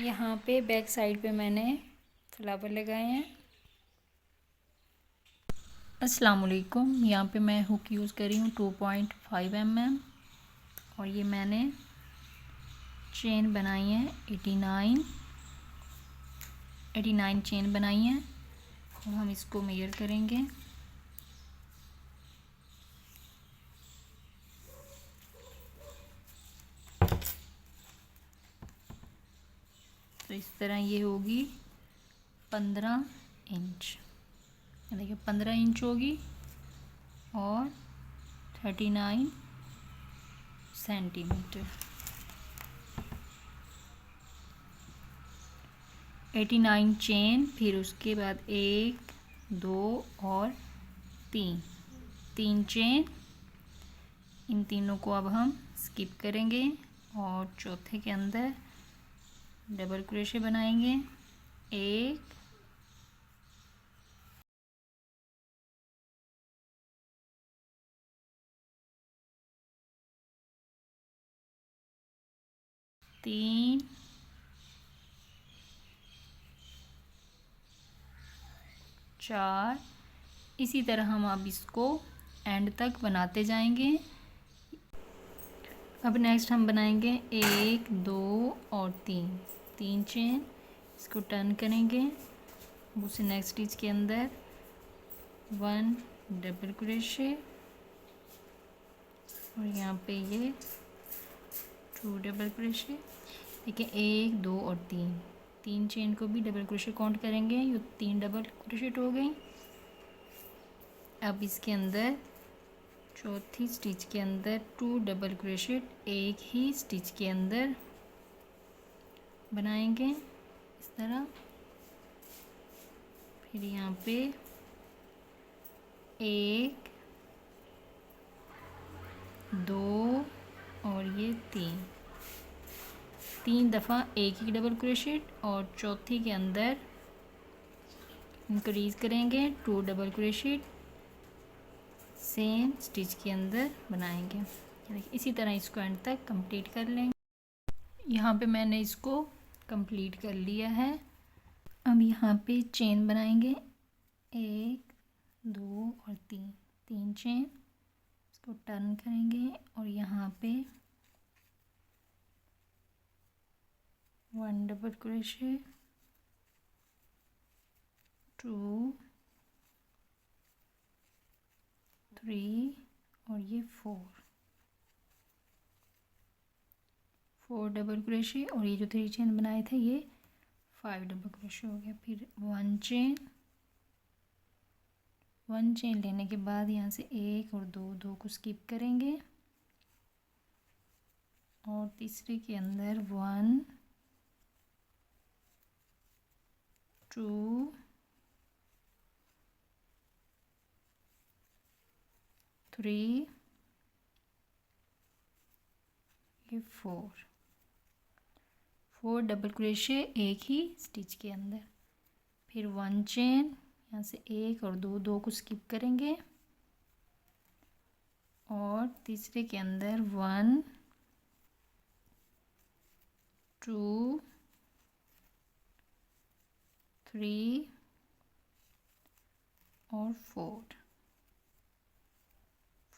यहाँ पे back side पे मैंने फ्लावर लगाए हैं। अस्सलाम वालेकुम। यहाँ पे मैं हुक यूज़ कर रही हूँ 2.5 mm और ये मैंने चेन बनाई है 89 चेन बनाई है और हम इसको मेजर करेंगे। तो इस तरह ये होगी 15 इंच। देखिए 15 इंच होगी और 39 सेंटीमीटर। 89 चेन, फिर उसके बाद 1 2 और 3 चेन। इन तीनों को अब हम स्किप करेंगे और चौथे के अंदर डबल क्रोशे बनाएंगे। 1 3 4। इसी तरह हम अब इसको एंड तक बनाते जाएंगे। अब नेक्स्ट हम बनाएंगे 1 2 और 3 चेन। इसको टर्न करेंगे। उसी नेक्स्ट स्टिच के अंदर 1 डबल क्रोशे और यहाँ पे ये 2 डबल क्रोशे। देखिए 1 2 और 3 चेन को भी डबल क्रोशे काउंट करेंगे। ये 3 डबल क्रोशेट हो गई। अब इसके अंदर चौथी स्टिच के अंदर 2 डबल क्रोशेट एक ही स्टिच के अंदर बनाएंगे इस तरह। फिर यहाँ पे 1 2 और ये 3 दफ़ा एक ही डबल क्रोशेट और चौथी के अंदर इंक्रीज करेंगे 2 डबल क्रोशेट सेम स्टिच के अंदर बनाएंगे। इसी तरह इसको एंड तक कंप्लीट कर लेंगे। यहाँ पे मैंने इसको कंप्लीट कर लिया है। अब यहाँ पे चेन बनाएंगे 1 2 और 3 चेन। इसको टर्न करेंगे और यहाँ पे 1 डबल क्रोशे 2 3 और ये 4 डबल क्रोशे और ये जो 3 चेन बनाए थे ये 5 डबल क्रोशे हो गया। फिर 1 चेन लेने के बाद यहाँ से 1 और 2 को स्किप करेंगे और तीसरे के अंदर 1 2 3 ये 4 डबल क्रोशे एक ही स्टिच के अंदर। फिर 1 चेन, यहाँ से 1 और 2 को स्किप करेंगे और तीसरे के अंदर 1 2 3 और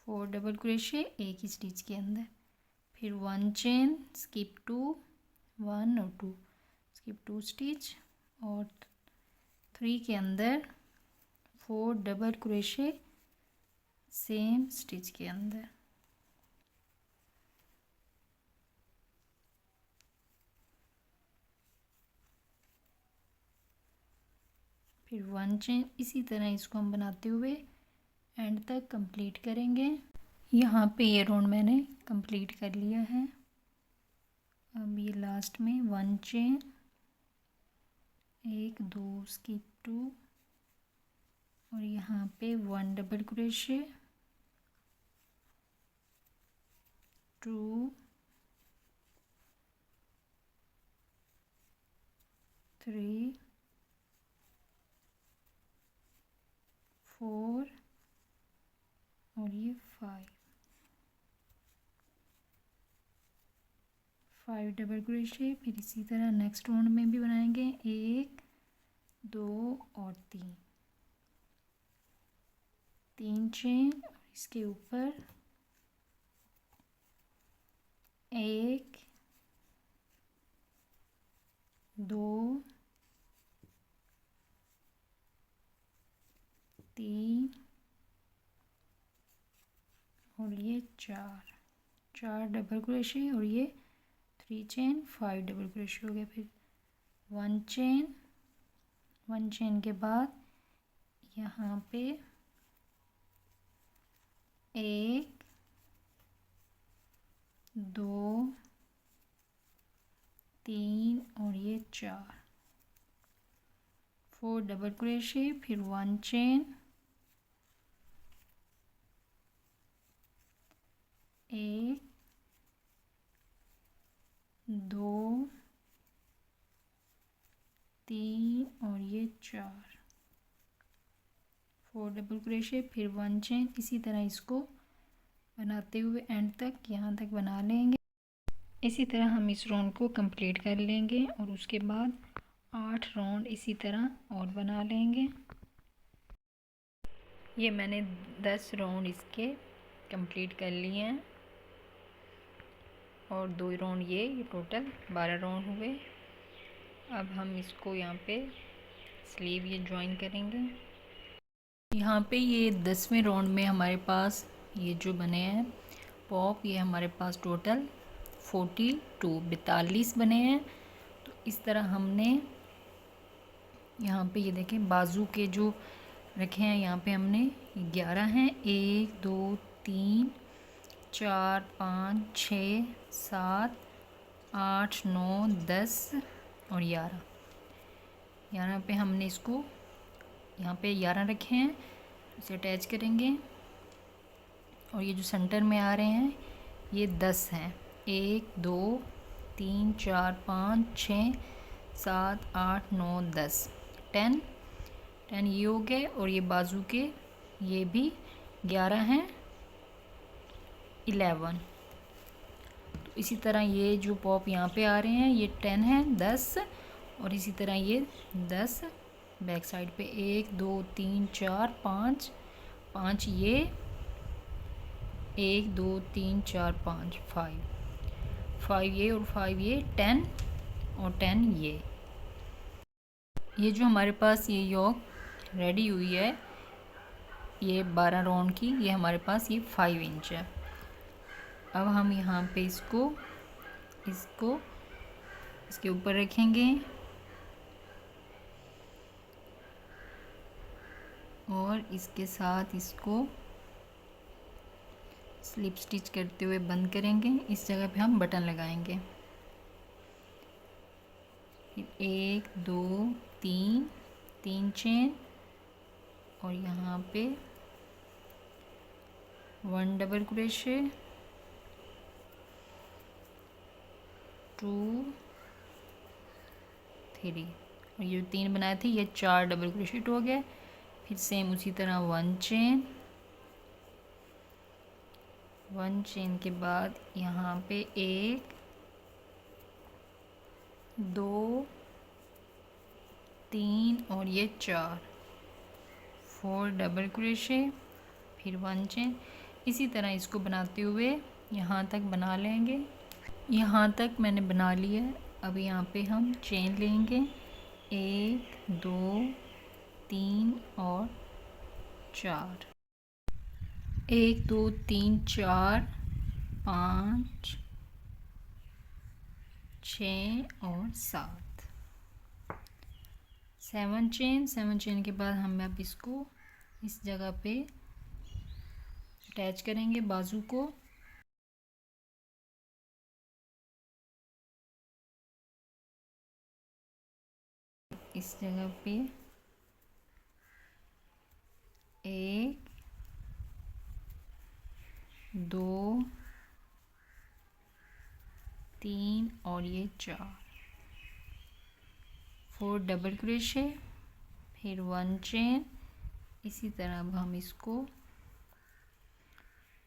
4 डबल क्रोशे एक ही स्टिच के अंदर। फिर 1 चेन, स्किप 2 1 और 2 स्किप 2 स्टिच और 3 के अंदर 4 डबल क्रोशे सेम स्टिच के अंदर। फिर 1 चेन। इसी तरह इसको हम बनाते हुए एंड तक कंप्लीट करेंगे। यहाँ पे ये राउंड मैंने कंप्लीट कर लिया है। अब ये लास्ट में 1 चेन 1 2 स्किप 2 और यहाँ पे 1 डबल क्रोशे 2 3 4 और ये 5 5 डबल क्रोशे। फिर इसी तरह नेक्स्ट राउंड में भी बनाएंगे 1 2 और 3 चेन। इसके ऊपर 1 2 3 और ये 4 डबल क्रोशे और ये 3 चेन 5 डबल क्रोशे हो गया। फिर 1 चेन के बाद यहाँ पे 1 2 3 और ये 4 डबल क्रोशे। फिर 1 चेन 1 2 3 और ये 4 डबल क्रोशे। फिर 1 चेन। इसी तरह इसको बनाते हुए एंड तक यहाँ तक बना लेंगे। इसी तरह हम इस राउंड को कंप्लीट कर लेंगे और उसके बाद 8 राउंड इसी तरह और बना लेंगे। ये मैंने 10 राउंड इसके कंप्लीट कर लिए हैं और 2 राउंड ये टोटल 12 राउंड हुए। अब हम इसको यहाँ पे स्लीव ये ज्वाइन करेंगे। यहाँ पे ये 10वें राउंड में हमारे पास ये जो बने हैं पॉप, ये हमारे पास टोटल 42 बने हैं। तो इस तरह हमने यहाँ पे ये देखें बाजू के जो रखे हैं, यहाँ पे हमने 11 हैं। 1 2 3 4 5 6 7 8 9 10 और 11। यहाँ पे हमने इसको यहाँ पे 11 रखे हैं, इसे अटैच करेंगे और ये जो सेंटर में आ रहे हैं ये 10 हैं। 1 2 3 4 5 6 7 8 9 10 10 ये हो गए और ये बाजू के ये भी 11 हैं 11। तो इसी तरह ये जो पॉप यहाँ पे आ रहे हैं ये 10 हैं 10 और इसी तरह ये 10 बैक साइड पे 1 2 3 4 5 ये 1 2 3 4 5 5 ये और 5 ये 10 और 10 ये जो हमारे पास ये योक रेडी हुई है ये 12 राउंड की, ये हमारे पास ये 5 इंच है। अब हम यहाँ पे इसको इसके ऊपर रखेंगे और इसके साथ इसको स्लिप स्टिच करते हुए बंद करेंगे। इस जगह पे हम बटन लगाएंगे। फिर 1 2 3 चेन और यहाँ पे 1 डबल क्रोशे 2 3 और ये 3 बनाए थे ये 4 डबल क्रोशेट हो गए। फिर सेम उसी तरह 1 चेन के बाद यहाँ पे 1 2 3 और ये 4 डबल क्रोशे फिर 1 चेन। इसी तरह इसको बनाते हुए यहाँ तक बना लेंगे। यहाँ तक मैंने बना लिया है। अब यहाँ पे हम चेन लेंगे 1 2 3 और 4 1 2 3 4 5 6 और 7 चेन के बाद हम अब इसको इस जगह पे अटैच करेंगे बाजू को। इस जगह पे 1 2 3 और ये 4 डबल क्रोशे फिर 1 चेन। इसी तरह अब हम इसको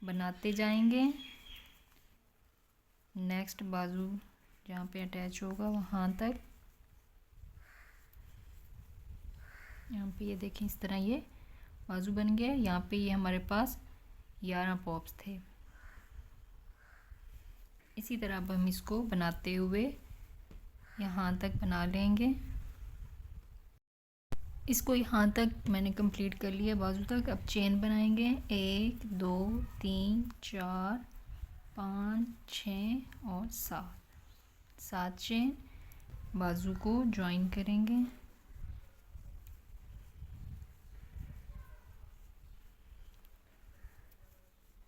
बनाते जाएंगे। नेक्स्ट बाजू जहाँ पे अटैच होगा वहाँ तक। यहाँ पे ये देखें इस तरह ये बाजू बन गया। यहाँ पे ये हमारे पास 11 पॉप्स थे। इसी तरह अब हम इसको बनाते हुए यहाँ तक बना लेंगे। इसको यहाँ तक मैंने कंप्लीट कर लिया बाजू तक। अब चेन बनाएंगे 1 2 3 4 5 6 और 7 चेन बाजू को ज्वाइन करेंगे।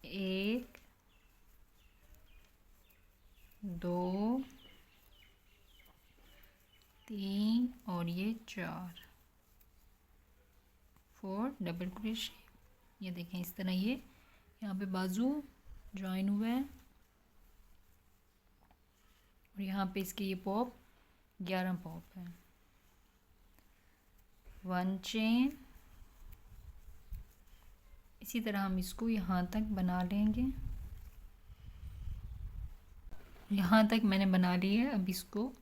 एक, दो, तीन और ये 4 डबल क्रोशे। ये देखें इस तरह ये यहाँ पे बाजू ज्वाइन हुआ है और यहाँ पे इसके ये पॉप 11 पॉप है। 1 चेन। इसी तरह हम इसको यहाँ तक बना लेंगे। यहाँ तक मैंने बना ली है। अब इसको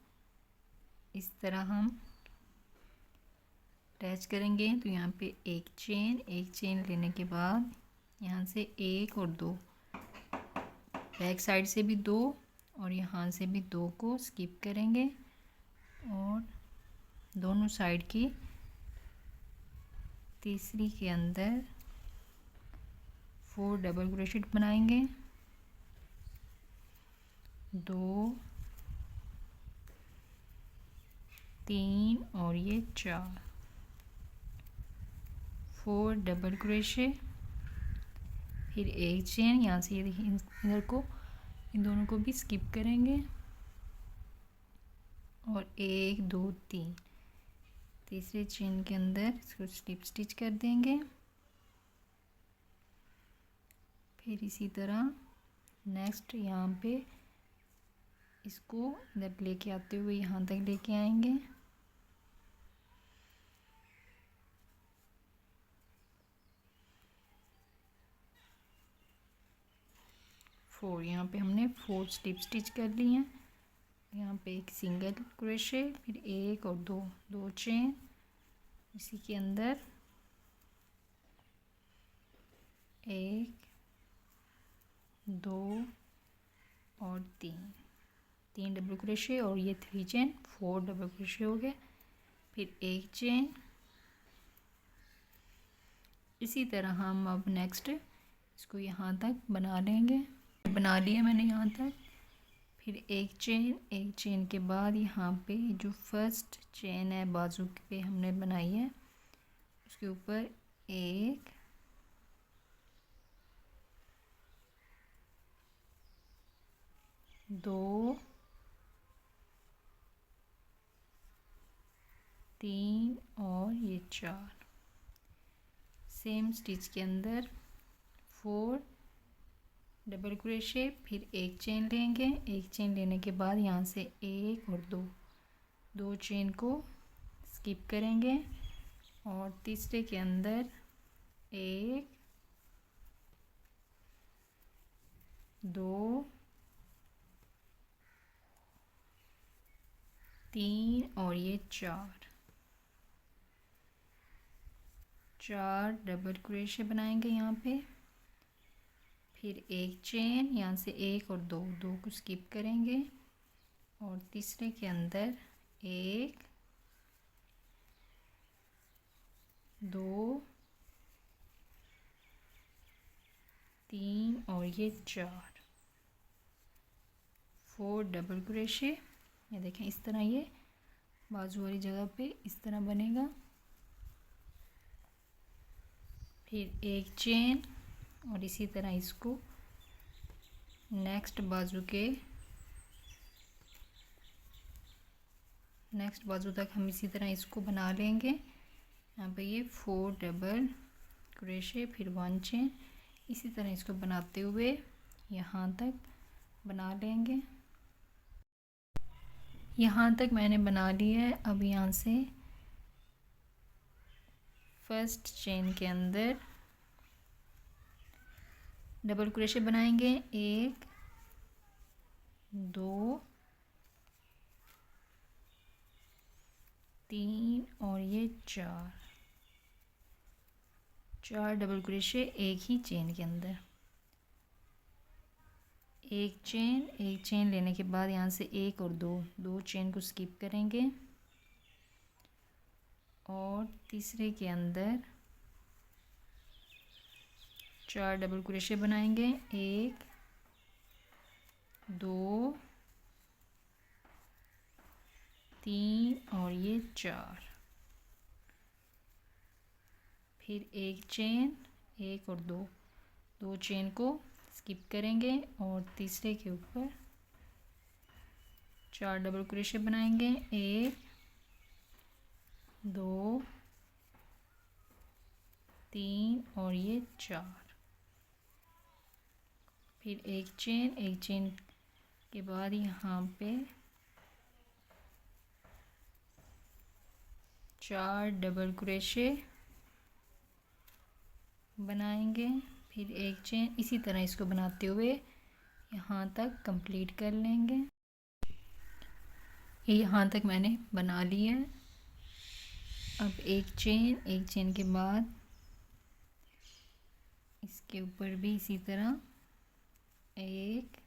इस तरह हम अटैच करेंगे। तो यहाँ पे एक चेन लेने के बाद यहाँ से 1 और 2, बैक साइड से भी 2 और यहाँ से भी 2 को स्किप करेंगे और दोनों साइड की तीसरी के अंदर 4 डबल क्रोशेट बनाएंगे। 2 3 और ये 4 डबल क्रोशे। फिर एक चेन। यहाँ से ये देखिए इधर को इन दोनों को भी स्किप करेंगे और 1 2 3 तीसरे चेन के अंदर इसको स्लिप स्टिच कर देंगे। फिर इसी तरह नेक्स्ट यहाँ पे इसको इधर लेके आते हुए यहाँ तक लेके आएंगे। यहाँ पे हमने 4 स्लिप स्टिच कर ली हैं। यहाँ पे एक सिंगल क्रोशे, फिर 1 और 2 चेन। इसी के अंदर 1 2 और 3 डबल क्रोशे और ये 3 चेन 4 डबल क्रोशे हो गए। फिर एक चेन। इसी तरह हम अब नेक्स्ट इसको यहाँ तक बना लेंगे। बना लिया मैंने यहाँ तक। फिर एक चेन के बाद यहाँ पे जो फर्स्ट चेन है बाजू पे हमने बनाई है उसके ऊपर 1 2 3 और ये 4 सेम स्टिच के अंदर 4 डबल क्रोशे। फिर एक चेन लेंगे। एक चेन लेने के बाद यहाँ से 1 और 2 चेन को स्किप करेंगे और तीसरे के अंदर 1 2 3 और ये 4 डबल क्रोशे बनाएंगे यहाँ पे। फिर एक चेन। यहाँ से 1 और 2 को स्किप करेंगे और तीसरे के अंदर 1 2 3 और ये 4 डबल क्रोशे। ये देखें इस तरह ये बाजू वाली जगह पे इस तरह बनेगा। फिर एक चेन और इसी तरह इसको नेक्स्ट बाजू तक हम इसी तरह इसको बना लेंगे। यहाँ पे ये 4 डबल क्रोशे फिर 1 चेन। इसी तरह इसको बनाते हुए यहाँ तक बना लेंगे। यहाँ तक मैंने बना लिया है। अब यहाँ से फर्स्ट चेन के अंदर डबल क्रोशे बनाएंगे 1 2 3 और ये 4 डबल क्रोशे एक ही चेन के अंदर। एक चेन लेने के बाद यहाँ से एक और दो चेन को स्किप करेंगे और तीसरे के अंदर 4 डबल क्रोशे बनाएंगे। 1 2 3 और ये 4। फिर एक चेन, एक और दो चेन को स्किप करेंगे और तीसरे के ऊपर 4 डबल क्रोशे बनाएंगे। 1 2 3 और ये 4। फिर एक चेन के बाद यहाँ पे 4 डबल क्रोशे बनाएंगे। फिर एक चेन, इसी तरह इसको बनाते हुए यहाँ तक कंप्लीट कर लेंगे। ये यहाँ तक मैंने बना लिया है। अब एक चेन के बाद इसके ऊपर भी इसी तरह 1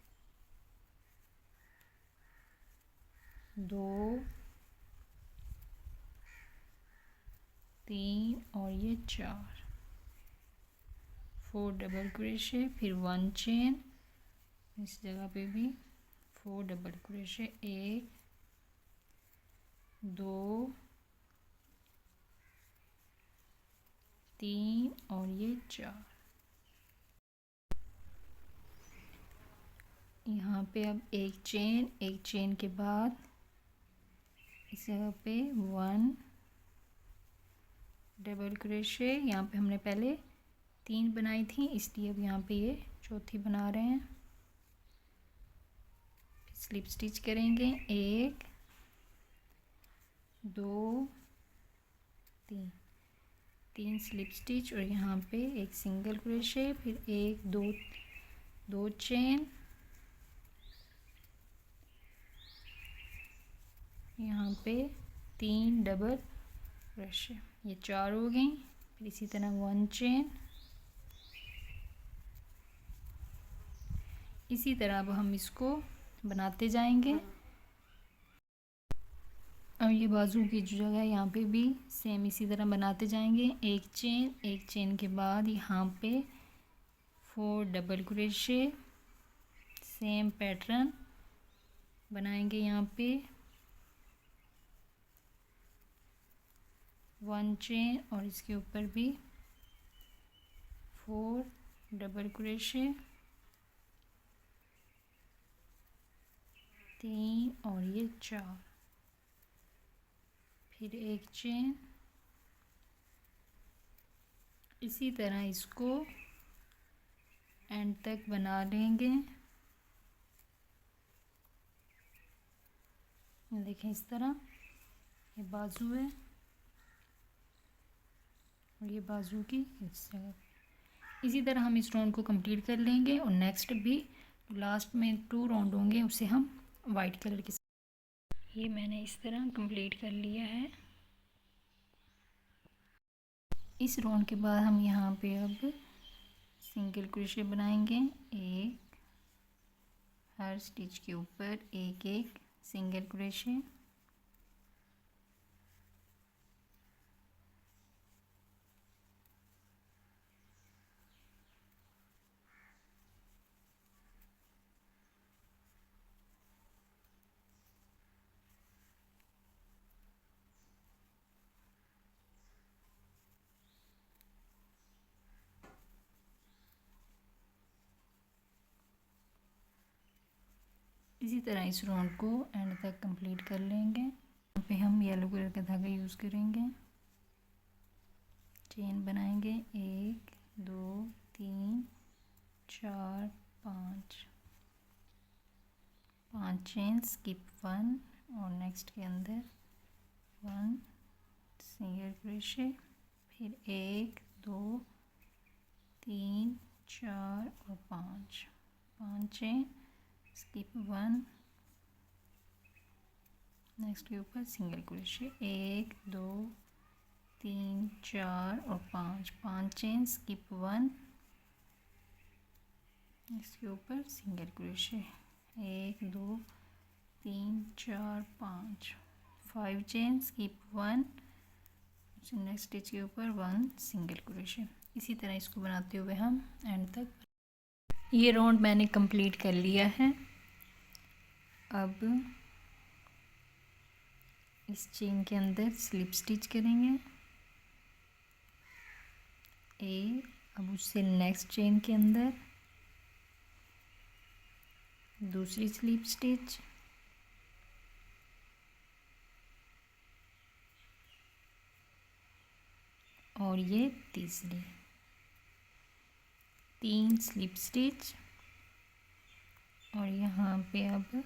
2 3 और ये 4 4 डबल क्रोशे। फिर 1 चेन, इस जगह पे भी 4 डबल क्रोशे। 1 2 3 और ये 4। यहाँ पे अब एक चेन के बाद इस जगह पे 1 डबल क्रोशे। यहाँ पे हमने पहले 3 बनाई थी, इसलिए अब यहाँ पे ये चौथी बना रहे हैं। स्लिप स्टिच करेंगे। 1 2 3 स्लिप स्टिच और यहाँ पे एक सिंगल क्रोशे। फिर 1 2 चेन, यहाँ पे 3 डबल क्रोशे। ये 4 हो गई। फिर इसी तरह 1 चेन। इसी तरह अब हम इसको बनाते जाएंगे। अब ये बाजू की जो जगह है यहाँ पे भी सेम इसी तरह बनाते जाएंगे। एक चेन के बाद यहाँ पे 4 डबल क्रोशे, सेम पैटर्न बनाएंगे। यहाँ पे 1 चेन और इसके ऊपर भी 4 डबल क्रोशे, 3 और ये 4। फिर एक चेन। इसी तरह इसको एंड तक बना लेंगे। देखें इस तरह ये बाजू है और ये बाजू की इस जगह। इसी तरह हम इस राउंड को कंप्लीट कर लेंगे और नेक्स्ट भी लास्ट में 2 राउंड होंगे उसे हम वाइट कलर के साथ। ये मैंने इस तरह कंप्लीट कर लिया है। इस राउंड के बाद हम यहाँ पे अब सिंगल क्रोशे बनाएंगे। एक, हर स्टिच के ऊपर एक सिंगल क्रोशे। इसी तरह इस राउंड को एंड तक कंप्लीट कर लेंगे। यहाँ पे हम येलो कलर का धागा यूज़ करेंगे। चेन बनाएंगे 1 2 3 4 5 चेन, स्किप 1 और नेक्स्ट के अंदर 1 सिंगल क्रोशे। फिर 1 2 3 4 और 5 चेन, स्किप 1 नेक्स्ट के ऊपर सिंगल क्रोशे, 1 2 3 4 और 5, 5 चेन, स्किप 1, इसके ऊपर single crochet, 1 2 3 4 5, 5 chain, skip 1, next stitch के ऊपर 1 सिंगल क्रोशे। इसी तरह इसको बनाते हुए हम एंड तक। ये राउंड मैंने कंप्लीट कर लिया है। अब इस चेन के अंदर स्लिप स्टिच करेंगे अब उससे नेक्स्ट चेन के अंदर दूसरी स्लिप स्टिच, और ये तीसरी, 3 स्लिप स्टिच, और यहाँ पे अब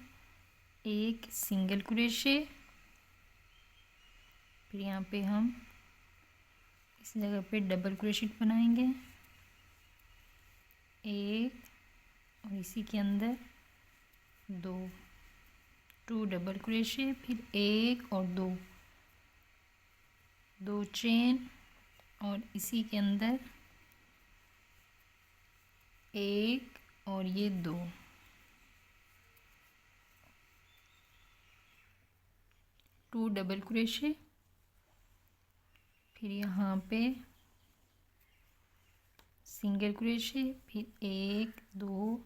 एक सिंगल क्रोशे, फिर यहाँ पे हम इस जगह पे डबल क्रोशेट बनाएंगे, एक, और इसी के अंदर 2 डबल क्रोशे, फिर 1 और 2 चेन, और इसी के अंदर 1 और ये 2 डबल क्रोशे, फिर यहाँ पे सिंगल क्रोशे, फिर 1 2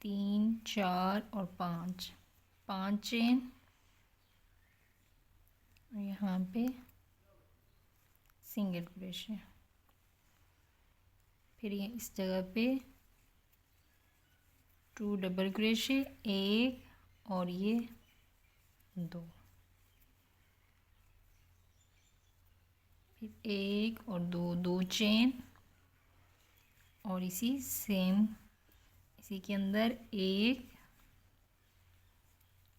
3 4 और 5 चेन, और यहाँ पे सिंगल क्रोशे, फिर ये इस जगह पे 2 डबल क्रोशे, 1 और ये 2, फिर 1 और 2 चेन, और इसी के अंदर 1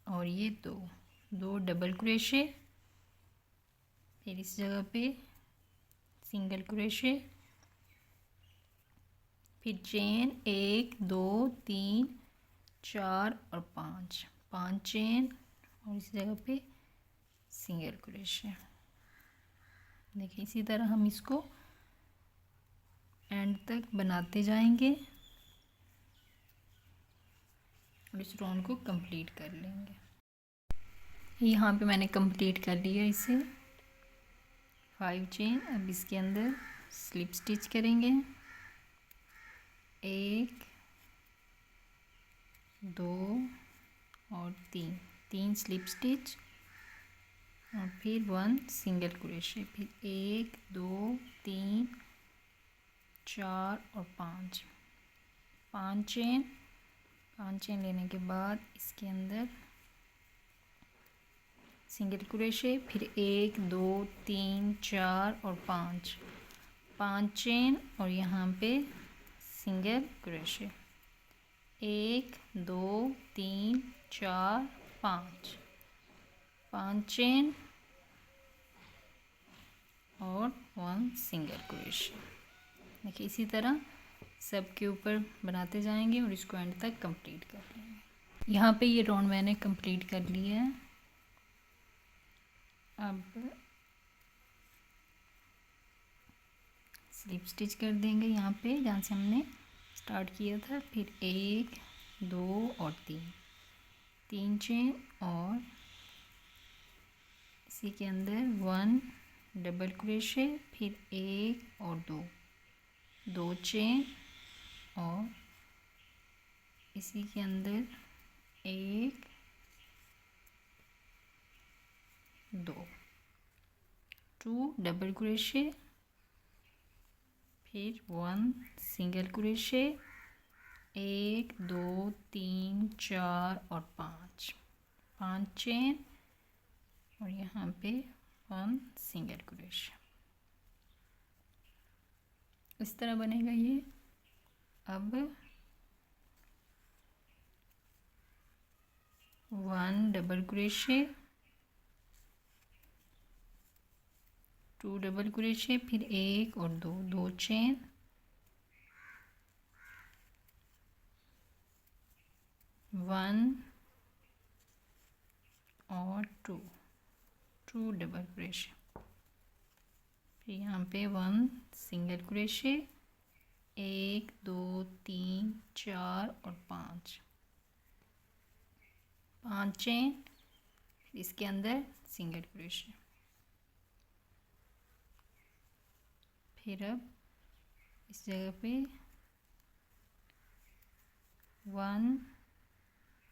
और ये 2 डबल क्रोशे, फिर इस जगह पे सिंगल क्रोशे, फिर चेन 1 2 3 4 और 5 चेन, और इस जगह पे सिंगल क्रोशे। देखिए इसी तरह हम इसको एंड तक बनाते जाएंगे और इस राउंड को कंप्लीट कर लेंगे। यहाँ पे मैंने कंप्लीट कर लिया इसे, 5 चेन। अब इसके अंदर स्लिप स्टिच करेंगे, 1 2 और 3 स्लिप स्टिच, और फिर 1 सिंगल क्रोशे, फिर 1 2 3 4 और 5 चेन लेने के बाद इसके अंदर सिंगल क्रोशे, फिर 1 2 3 4 और 5 चेन, और यहाँ पे सिंगल क्रोशे, 1 2 3 4 5 चेन और 1 सिंगल क्रोशे। देखिए इसी तरह सब के ऊपर बनाते जाएंगे और इसको एंड तक कंप्लीट कर लेंगे। यहाँ पे ये राउंड मैंने कंप्लीट कर लिया है। अब स्लिप स्टिच कर देंगे यहाँ पे जहाँ से हमने स्टार्ट किया था, फिर 1 2 और 3 चेन, और इसी के अंदर 1 डबल क्रोशे, फिर 1 और 2 चेन, और इसी के अंदर 1 2 डबल क्रोशे, फिर 1 सिंगल क्रोशे, 1 2 3 4 और 5 चेन, और यहाँ पे 1 सिंगल क्रोशे। इस तरह बनेगा ये। अब 1 डबल क्रोशे, 2 डबल क्रोशे, फिर 1 और 2 चेन, वन और टू डबल क्रोशे, फिर यहाँ पे 1 सिंगल क्रोशे, 1 2 3 4 और 5 चेन, फिर इसके अंदर सिंगल क्रोशे। फिर अब इस जगह पे 1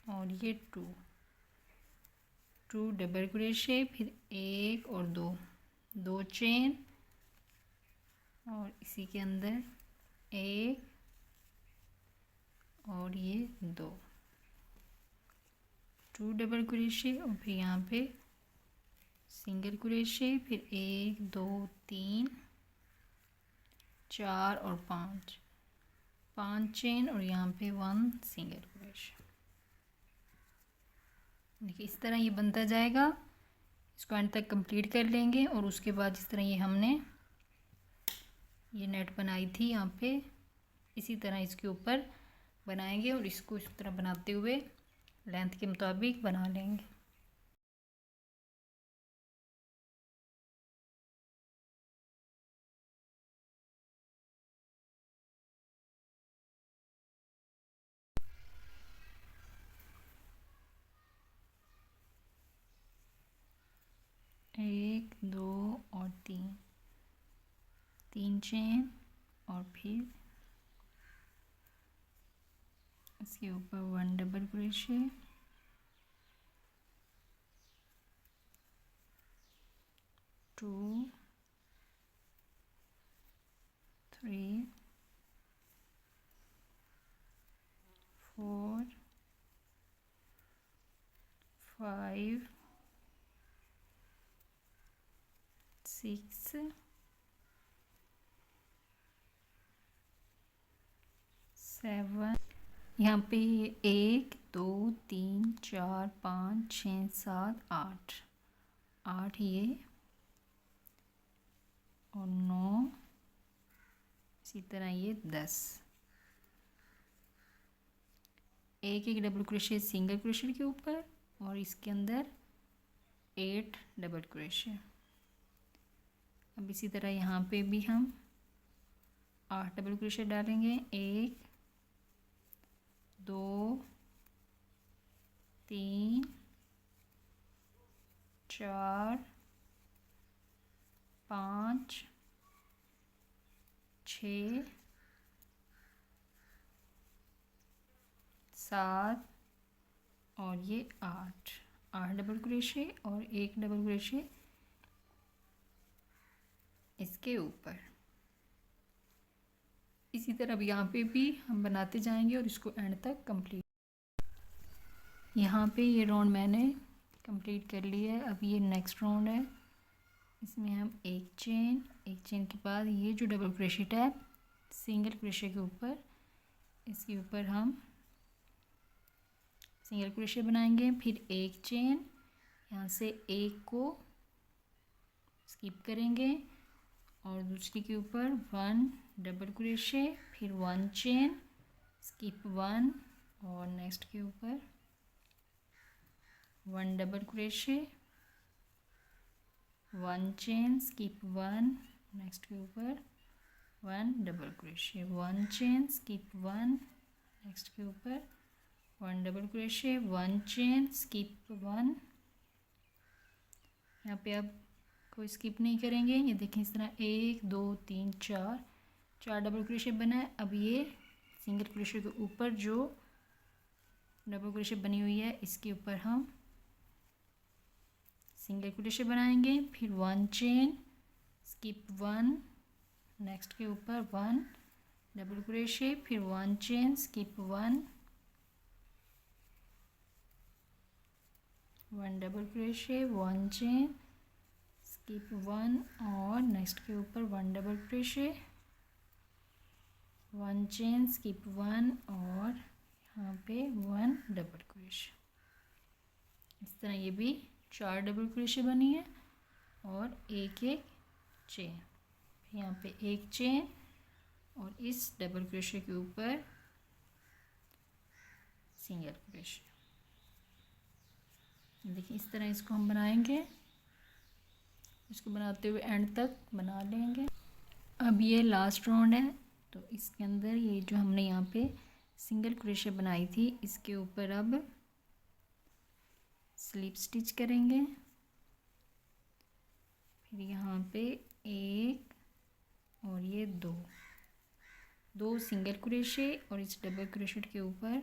और ये 2 डबल क्रोशे, फिर 1 और 2 चेन, और इसी के अंदर 1 और ये 2 डबल क्रोशे, और फिर यहाँ पे सिंगल क्रोशे, फिर 1 2 3 4 और 5 चेन, और यहाँ पे 1 सिंगल क्रोशे। देखिए इस तरह ये बनता जाएगा। इसको एंड तक कंप्लीट कर लेंगे, और उसके बाद इस तरह ये हमने ये नेट बनाई थी यहाँ पे, इसी तरह इसके ऊपर बनाएंगे, और इसको इस तरह बनाते हुए लेंथ के मुताबिक बना लेंगे। एक 2 और 3 चेन, और फिर इसके ऊपर 1 डबल क्रोशे, 2 3 4 5 6 7, यहाँ पे 1 2 3 4 5 6 7 8 ये, और 9, इसी तरह ये 10। एक डबल क्रोशे सिंगल क्रोशे के ऊपर, और इसके अंदर 8 डबल क्रोशे। अब इसी तरह यहाँ पे भी हम 8 डबल क्रोशे डालेंगे। 1 2 3 4 5 6 7 और ये 8 डबल क्रोशे, और 1 डबल क्रोशे इसके ऊपर। इसी तरह अब यहाँ पे भी हम बनाते जाएंगे, और इसको एंड तक कंप्लीट। यहाँ पे ये राउंड मैंने कंप्लीट कर लिया है। अब ये नेक्स्ट राउंड है, इसमें हम एक चेन के बाद ये जो डबल क्रोशेट है सिंगल क्रोशे के ऊपर, इसके ऊपर हम सिंगल क्रोशे बनाएंगे, फिर एक चेन, यहाँ से एक को स्किप करेंगे, और दूसरी के ऊपर 1 डबल क्रोशे, फिर 1 चेन, स्किप 1, और नेक्स्ट के ऊपर 1 double crochet, 1 chain, skip 1, next के ऊपर 1 double crochet, 1 chain, skip 1, next के ऊपर 1 डबल क्रोशे, 1 चेन, स्किप 1। यहाँ पे अब कोई स्किप नहीं करेंगे। ये देखें इस तरह 1 2 3 4 डबल क्रोशे बना है। अब ये सिंगल क्रोशे के ऊपर जो डबल क्रोशे बनी हुई है इसके ऊपर हम सिंगल क्रोशे बनाएंगे, फिर 1 चेन, स्किप 1, नेक्स्ट के ऊपर 1 डबल क्रोशे, फिर 1 chain, skip 1 double crochet, 1 chain, skip 1, और नेक्स्ट के ऊपर 1 डबल क्रोशे, 1 चेन, स्किप 1, और यहाँ पे 1 डबल क्रोशे। इस तरह ये भी 4 डबल क्रोशे बनी है, और एक चेन, यहाँ पे एक चेन, और इस डबल क्रोशे के ऊपर सिंगल क्रोशे। देखिए इस तरह इसको हम बनाएंगे, इसको बनाते हुए एंड तक बना लेंगे। अब ये लास्ट राउंड है, तो इसके अंदर ये जो हमने यहाँ पे सिंगल क्रोशे बनाई थी इसके ऊपर अब स्लिप स्टिच करेंगे। फिर यहाँ पे एक और ये दो सिंगल क्रोशे और इस डबल क्रोशेट के ऊपर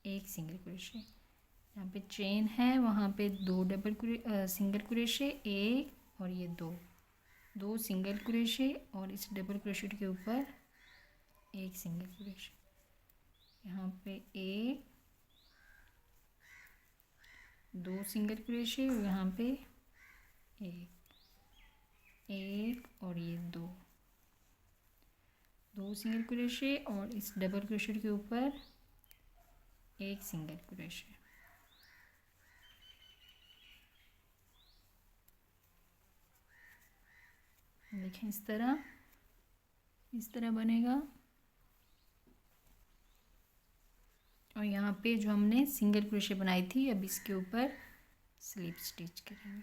एक सिंगल क्रोशे। यहाँ पे चेन है वहाँ पे दो सिंगल क्रोशे, एक और ये दो सिंगल क्रोशे और इस डबल क्रोशेट के ऊपर एक सिंगल क्रोशे। यहाँ पे एक, दो सिंगल क्रोशे और यहाँ पे एक और ये दो सिंगल क्रोशे और इस डबल क्रोशेट के ऊपर एक सिंगल क्रोशे। देखें इस तरह बनेगा। और यहाँ पे जो हमने सिंगल क्रोशे बनाई थी अब इसके ऊपर स्लिप स्टिच करेंगे।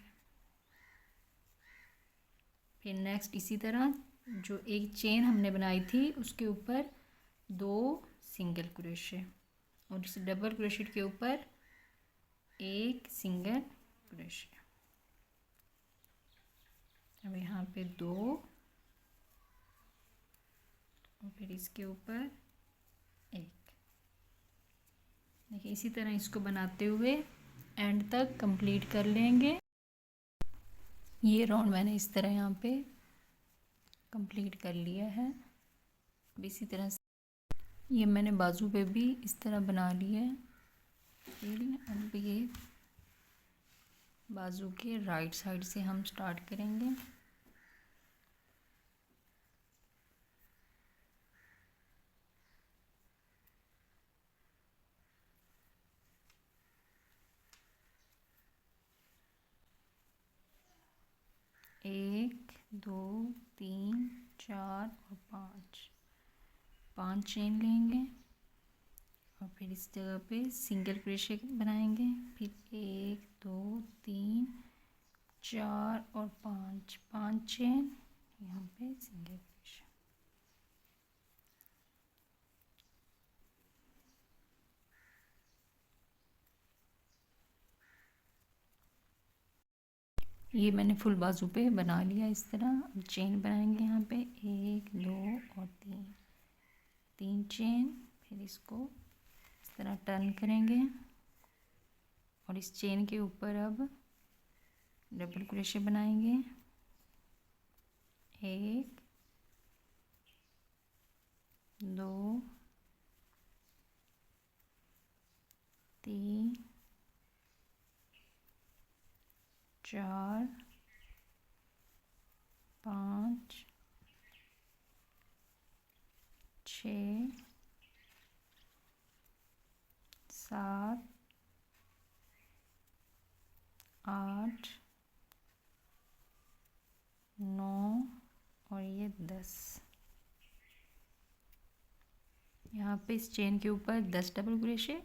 फिर नेक्स्ट इसी तरह जो एक चेन हमने बनाई थी उसके ऊपर दो सिंगल क्रोशे और इस डबल क्रोशेट के ऊपर एक सिंगल क्रोशे। अब यहाँ पे दो और फिर इसके ऊपर एक। देखिए इसी तरह इसको बनाते हुए एंड तक कंप्लीट कर लेंगे। ये राउंड मैंने इस तरह यहाँ पे कंप्लीट कर लिया है। अब इसी तरह से ये मैंने बाजू पे भी इस तरह बना लिया है। अब ये बाजू के राइट साइड से हम स्टार्ट करेंगे। एक, दो, तीन, चार और पाँच चेन लेंगे और फिर इस जगह पे सिंगल क्रोशे बनाएंगे। फिर एक, दो, तीन, चार और पाँच चेन, यहाँ पे सिंगल क्रोशे। ये मैंने फुल बाजू पे बना लिया इस तरह। अब चेन बनाएंगे यहाँ पे एक, दो और तीन चेन। फिर इसको इस तरह टर्न करेंगे और इस चेन के ऊपर अब डबल क्रोशे बनाएंगे। एक, दो, तीन, चार, पाँच, छः, सात, आठ, नौ और ये 10। यहाँ पे इस चेन के ऊपर 10 डबल क्रोशे।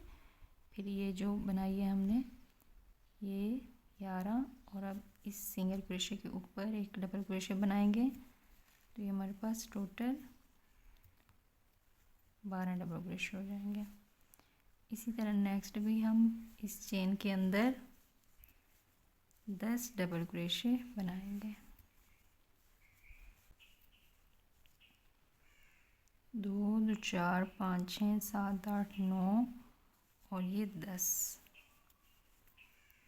फिर ये जो बनाई है हमने ये 11 और अब इस सिंगल क्रोशे के ऊपर एक डबल क्रोशे बनाएंगे तो ये हमारे पास टोटल 12 डबल क्रोशे हो जाएंगे। इसी तरह नेक्स्ट भी हम इस चेन के अंदर 10 डबल क्रोशे बनाएंगे। 2, 2, 4, 5, 6, 7, 8, 9 और ये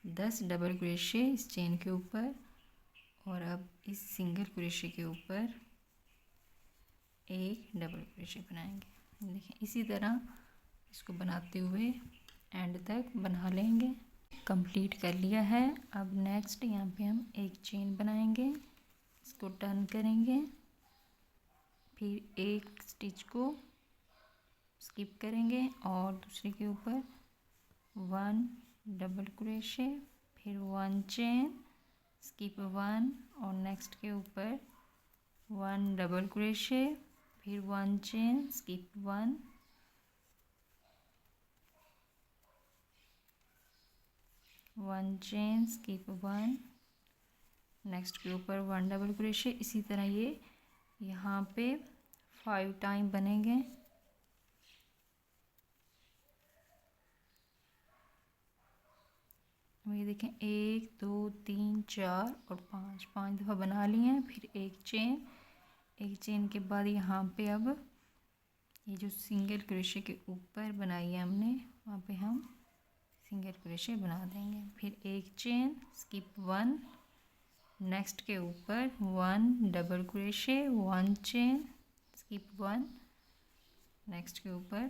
10 डबल क्रोशे इस चेन के ऊपर और अब इस सिंगल क्रोशे के ऊपर एक डबल क्रोशे बनाएंगे। देखिए इसी तरह इसको बनाते हुए एंड तक बना लेंगे। कंप्लीट कर लिया है। अब नेक्स्ट यहाँ पे हम एक चेन बनाएंगे, इसको टर्न करेंगे, फिर एक स्टिच को स्किप करेंगे और दूसरे के ऊपर 1 डबल क्रोशे, फिर 1 चेन, स्किप 1 और नेक्स्ट के ऊपर 1 डबल क्रोशे, फिर 1 chain, skip 1, 1 chain, skip 1, next के ऊपर 1 डबल क्रोशे। इसी तरह ये यहाँ पे 5 टाइम बनेंगे। ये देखें 1 2 3 4 और 5 दफ़ा बना लिए हैं। फिर एक चेन के बाद यहाँ पे अब ये जो सिंगल क्रोशे के ऊपर बनाई है हमने, वहाँ पे हम सिंगल क्रोशे बना देंगे। फिर एक चेन, स्किप 1, नेक्स्ट के ऊपर 1 double crochet, 1 chain, skip 1, next के ऊपर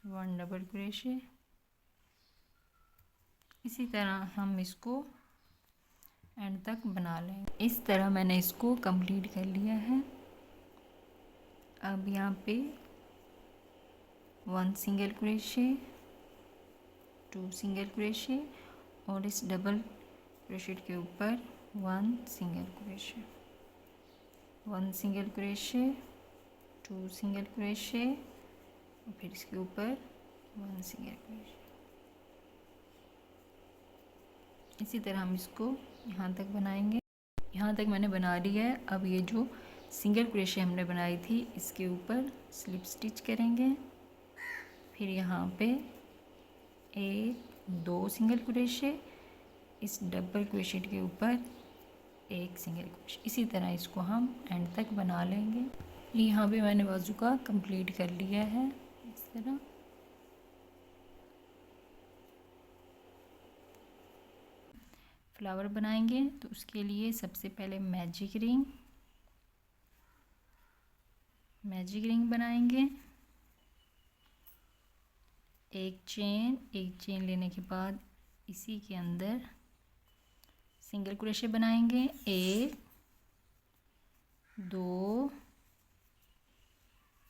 1 डबल क्रोशे। इसी तरह हम इसको एंड तक बना लेंगे। इस तरह मैंने इसको कंप्लीट कर लिया है। अब यहाँ पे 1 सिंगल क्रोशे, 2 सिंगल क्रोशे और इस डबल क्रोशेट के ऊपर 1 single crochet, 1 single crochet, 2 single crochet और फिर इसके ऊपर 1 सिंगल क्रोशे। इसी तरह हम इसको यहाँ तक बनाएंगे। यहाँ तक मैंने बना लिया है। अब ये जो सिंगल क्रोशे हमने बनाई थी इसके ऊपर स्लिप स्टिच करेंगे। फिर यहाँ पे 1 2 सिंगल क्रोशे, इस डबल क्रोशेट के ऊपर 1 सिंगल क्रोशे। इसी तरह इसको हम एंड तक बना लेंगे। यहाँ पे मैंने बाजू का कंप्लीट कर लिया है। इस तरह फ्लावर बनाएंगे तो उसके लिए सबसे पहले मैजिक रिंग बनाएंगे। एक चेन लेने के बाद इसी के अंदर सिंगल क्रोशे बनाएंगे। 1 2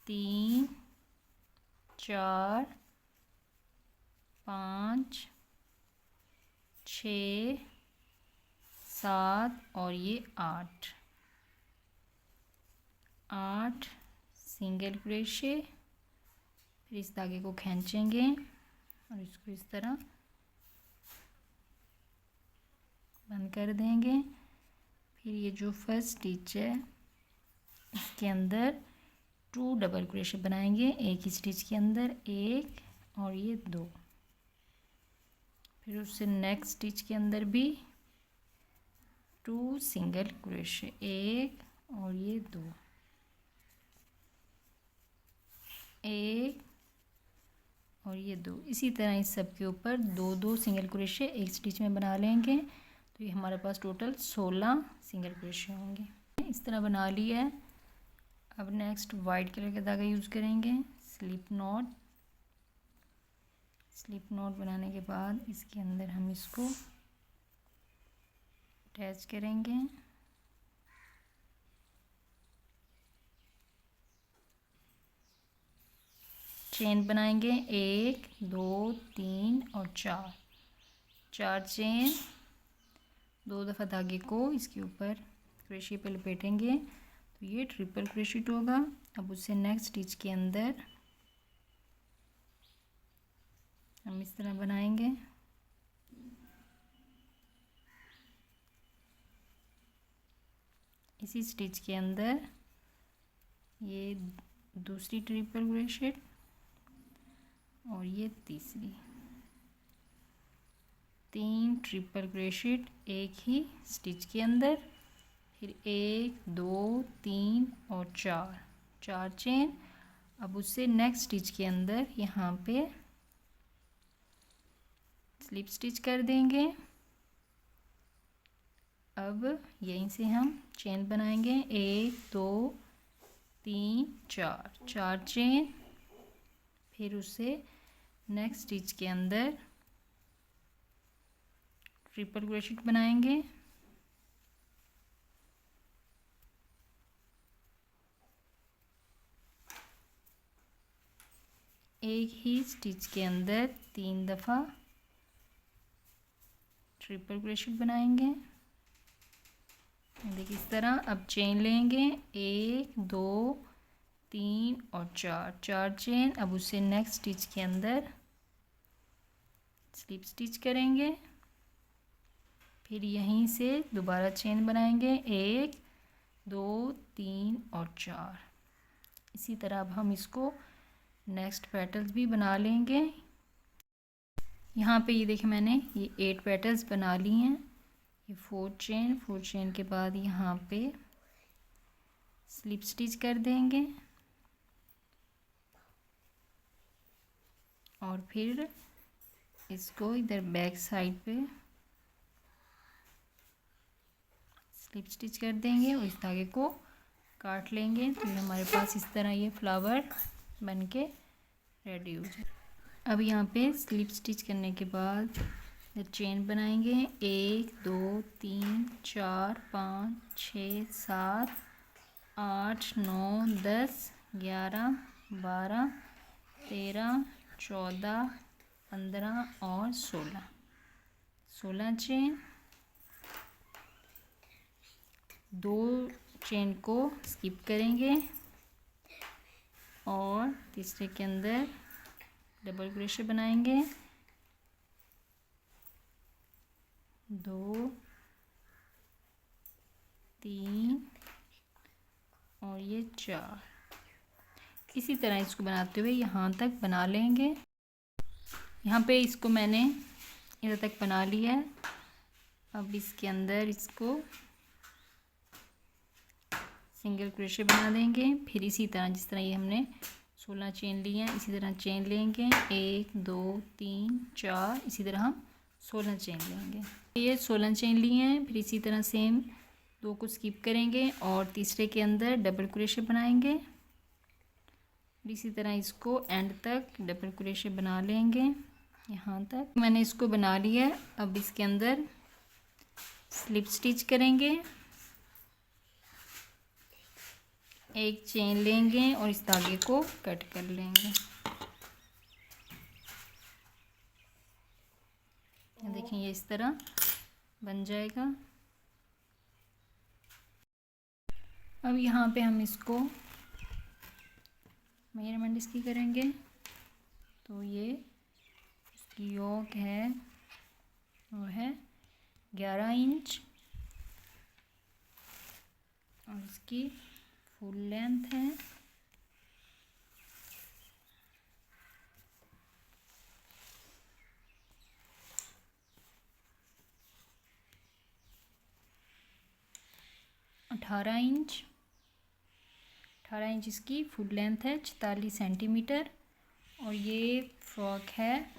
3 4 5 6 7 और ये 8 सिंगल क्रोशे। फिर इस धागे को खींचेंगे और इसको इस तरह बंद कर देंगे। फिर ये जो फर्स्ट स्टिच है इसके अंदर 2 डबल क्रोशे बनाएंगे एक ही स्टिच के अंदर, 1 और ये 2। फिर उससे नेक्स्ट स्टिच के अंदर भी 2 सिंगल क्रोशे, 1 और ये 2, 1 और ये 2। इसी तरह इस सब के ऊपर 2 सिंगल क्रोशे एक स्टिच में बना लेंगे। तो ये हमारे पास टोटल 16 सिंगल क्रोशे होंगे। इस तरह बना लिया है। अब नेक्स्ट वाइट कलर का धागा यूज़ करेंगे। स्लिप नॉट बनाने के बाद इसके अंदर हम इसको अटैच करेंगे। चेन बनाएंगे 1 2 3 और 4 चेन। 2 दफ़ा धागे को इसके ऊपर क्रोशे पे लपेटेंगे तो ये ट्रिपल क्रोशेट होगा। अब उससे नेक्स्ट स्टिच के अंदर हम इस तरह बनाएंगे। इसी स्टिच के अंदर ये दूसरी ट्रिपल क्रोशेट और ये तीसरी, 3 ट्रिपल क्रोशेट एक ही स्टिच के अंदर। फिर 1 2 3 और 4 चेन। अब उससे नेक्स्ट स्टिच के अंदर यहाँ पे स्लिप स्टिच कर देंगे। अब यहीं से हम चेन बनाएंगे 1 2 3 4 चेन। फिर उससे नेक्स्ट स्टिच के अंदर ट्रिपल क्रोशेट बनाएंगे। एक ही स्टिच के अंदर 3 दफ़ा ट्रिपल क्रोशेट बनाएंगे। देखिए इस तरह। अब चेन लेंगे 1 2 3 और 4 चेन। अब उससे नेक्स्ट स्टिच के अंदर स्लिप स्टिच करेंगे। फिर यहीं से दोबारा चेन बनाएंगे, 1 2 3 और 4। इसी तरह अब हम इसको नेक्स्ट पेटल्स भी बना लेंगे। यहाँ पे ये देखें मैंने ये 8 पेटल्स बना ली हैं। ये 4 चेन के बाद यहाँ पे स्लिप स्टिच कर देंगे और फिर इसको इधर back side pay slip stitch कर देंगे और इस धागे को काट लेंगे। तो हमारे पास इस तरह ये फ्लावर बन के रेडी हो जाए। अब यहाँ पे स्लिप स्टिच करने के बाद चेन बनाएंगे, 1 2 3 4 5 6 7 8 9 10 11 12 13 14 15 और 16 चेन। 2 चेन को स्किप करेंगे और तीसरे के अंदर डबल क्रोशे बनाएंगे, 2 3 और ये 4। इसी तरह इसको बनाते हुए यहाँ तक बना लेंगे। यहाँ पे इसको मैंने इधर तक बना लिया है। अब इसके अंदर इसको सिंगल क्रोशे बना देंगे। फिर इसी तरह जिस तरह ये हमने 16 चेन ली हैं इसी तरह चेन लेंगे, 1 2 3 4, इसी तरह हम 16 चेन लेंगे। ये 16 चेन ली हैं। फिर इसी तरह सेम 2 को स्किप करेंगे और तीसरे के अंदर डबल क्रोशे बनाएंगे। इसी तरह इसको एंड तक डबल क्रोशे बना लेंगे। यहाँ तक मैंने इसको बना लिया है। अब इसके अंदर स्लिप स्टिच करेंगे, एक चेन लेंगे और इस धागे को कट कर लेंगे। देखें ये इस तरह बन जाएगा। अब यहाँ पे हम इसको मेजरमेंट इसकी करेंगे। तो ये इसकी योक है वो है 11 इंच और इसकी फुल लेंथ है 18 इंच। 18 इंच इसकी फुल लेंथ है, 44 सेंटीमीटर। और ये फ्रॉक है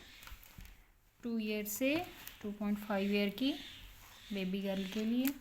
2 ईयर से 2.5 ईयर की बेबी गर्ल के लिए।